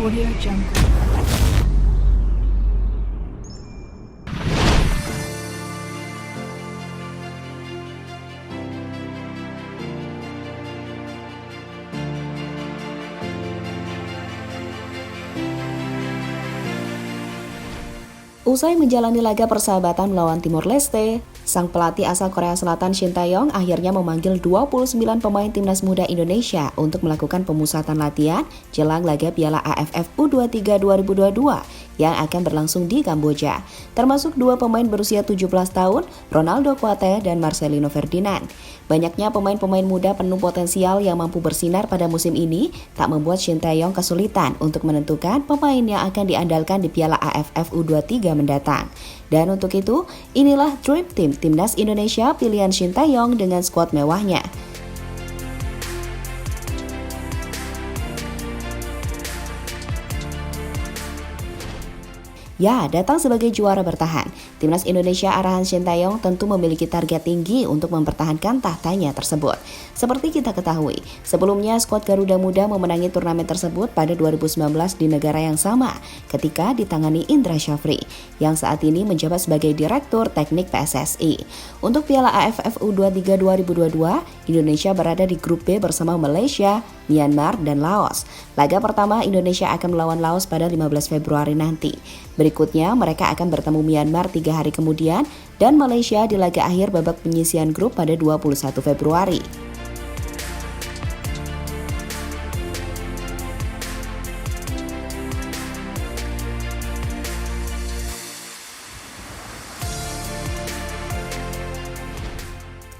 Audio Jungle. Usai menjalani laga persahabatan melawan Timor Leste, sang pelatih asal Korea Selatan Shin Tae-yong akhirnya memanggil 29 pemain timnas muda Indonesia untuk melakukan pemusatan latihan jelang laga Piala AFF U23 2022 yang akan berlangsung di Kamboja, termasuk dua pemain berusia 17 tahun, Ronaldo Kuate dan Marcelino Ferdinand. Banyaknya pemain-pemain muda penuh potensial yang mampu bersinar pada musim ini tak membuat Shin Tae-yong kesulitan untuk menentukan pemain yang akan diandalkan di Piala AFF U23 mendatang. Dan untuk itu, inilah Dream Team Timnas Indonesia pilihan Shin Tae-yong dengan skuad mewahnya. Ya, datang sebagai juara bertahan. Timnas Indonesia arahan Shin Tae-yong tentu memiliki target tinggi untuk mempertahankan tahtanya tersebut. Seperti kita ketahui, sebelumnya skuad Garuda Muda memenangi turnamen tersebut pada 2019 di negara yang sama ketika ditangani Indra Syafri yang saat ini menjabat sebagai Direktur Teknik PSSI. Untuk Piala AFF U23 2022, Indonesia berada di grup B bersama Malaysia, Myanmar, dan Laos. Laga pertama Indonesia akan melawan Laos pada 15 Februari nanti. Berikutnya mereka akan bertemu Myanmar 3 hari kemudian dan Malaysia di laga akhir babak penyisihan grup pada 21 Februari.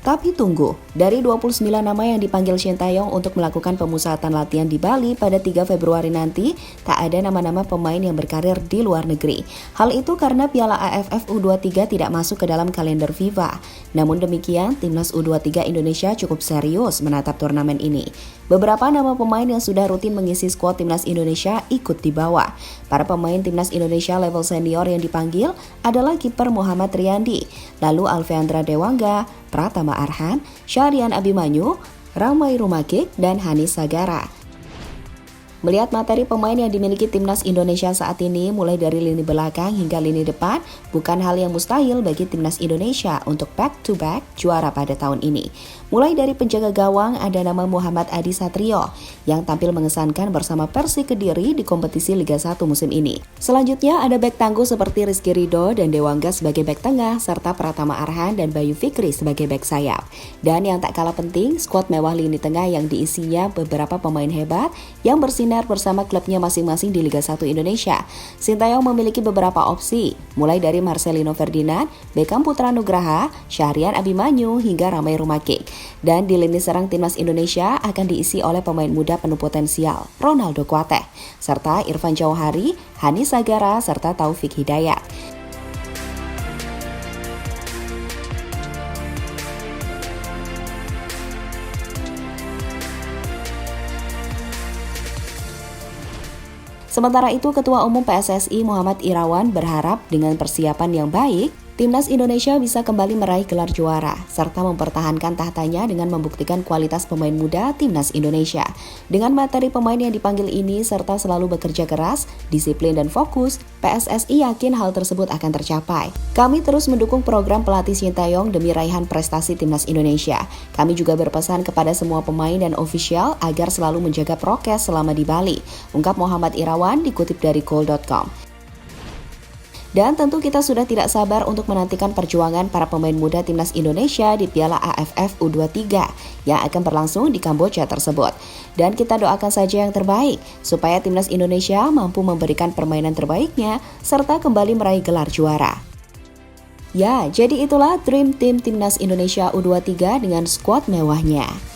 Tapi tunggu, dari 29 nama yang dipanggil Shin Tae-yong untuk melakukan pemusatan latihan di Bali pada 3 Februari nanti, tak ada nama-nama pemain yang berkarir di luar negeri. Hal itu karena Piala AFF U23 tidak masuk ke dalam kalender FIFA. Namun demikian, Timnas U23 Indonesia cukup serius menatap turnamen ini. Beberapa nama pemain yang sudah rutin mengisi skuad Timnas Indonesia ikut dibawa. Para pemain Timnas Indonesia level senior yang dipanggil adalah kiper Muhammad Riyandi, lalu Alfeandra Dewangga, Pratama Arhan, Syahrian Abimanyu, Ramai Rumakik, dan Hanis Sagara. Melihat materi pemain yang dimiliki Timnas Indonesia saat ini mulai dari lini belakang hingga lini depan, bukan hal yang mustahil bagi Timnas Indonesia untuk back-to-back juara pada tahun ini. Mulai dari penjaga gawang ada nama Muhammad Adi Satrio yang tampil mengesankan bersama Persik Kediri di kompetisi Liga 1 musim ini. Selanjutnya ada bek tangguh seperti Rizky Ridho dan Dewangga sebagai bek tengah serta Pratama Arhan dan Bayu Fikri sebagai bek sayap. Dan yang tak kalah penting, skuad mewah lini tengah yang diisinya beberapa pemain hebat yang bersinar bersama klubnya masing-masing di Liga 1 Indonesia. Shin Tae-yong memiliki beberapa opsi, mulai dari Marcelino Ferdinand, Beckham Putra Nugraha, Syahrian Abimanyu, hingga Ramai Rumakik. Dan di lini serang Timnas Indonesia akan diisi oleh pemain muda penuh potensial, Ronaldo Kuate, serta Irfan Jauhari, Hanis Sagara, serta Taufik Hidayat. Sementara itu, Ketua Umum PSSI Muhammad Irawan berharap dengan persiapan yang baik, Timnas Indonesia bisa kembali meraih gelar juara, serta mempertahankan tahtanya dengan membuktikan kualitas pemain muda Timnas Indonesia. Dengan materi pemain yang dipanggil ini, serta selalu bekerja keras, disiplin dan fokus, PSSI yakin hal tersebut akan tercapai. Kami terus mendukung program pelatih Shin Tae-yong demi raihan prestasi Timnas Indonesia. Kami juga berpesan kepada semua pemain dan ofisial agar selalu menjaga prokes selama di Bali, ungkap Muhammad Irawan dikutip dari Goal.com. Dan tentu kita sudah tidak sabar untuk menantikan perjuangan para pemain muda Timnas Indonesia di Piala AFF U23 yang akan berlangsung di Kamboja tersebut. Dan kita doakan saja yang terbaik supaya Timnas Indonesia mampu memberikan permainan terbaiknya serta kembali meraih gelar juara. Ya, jadi itulah Dream Team Timnas Indonesia U23 dengan skuad mewahnya.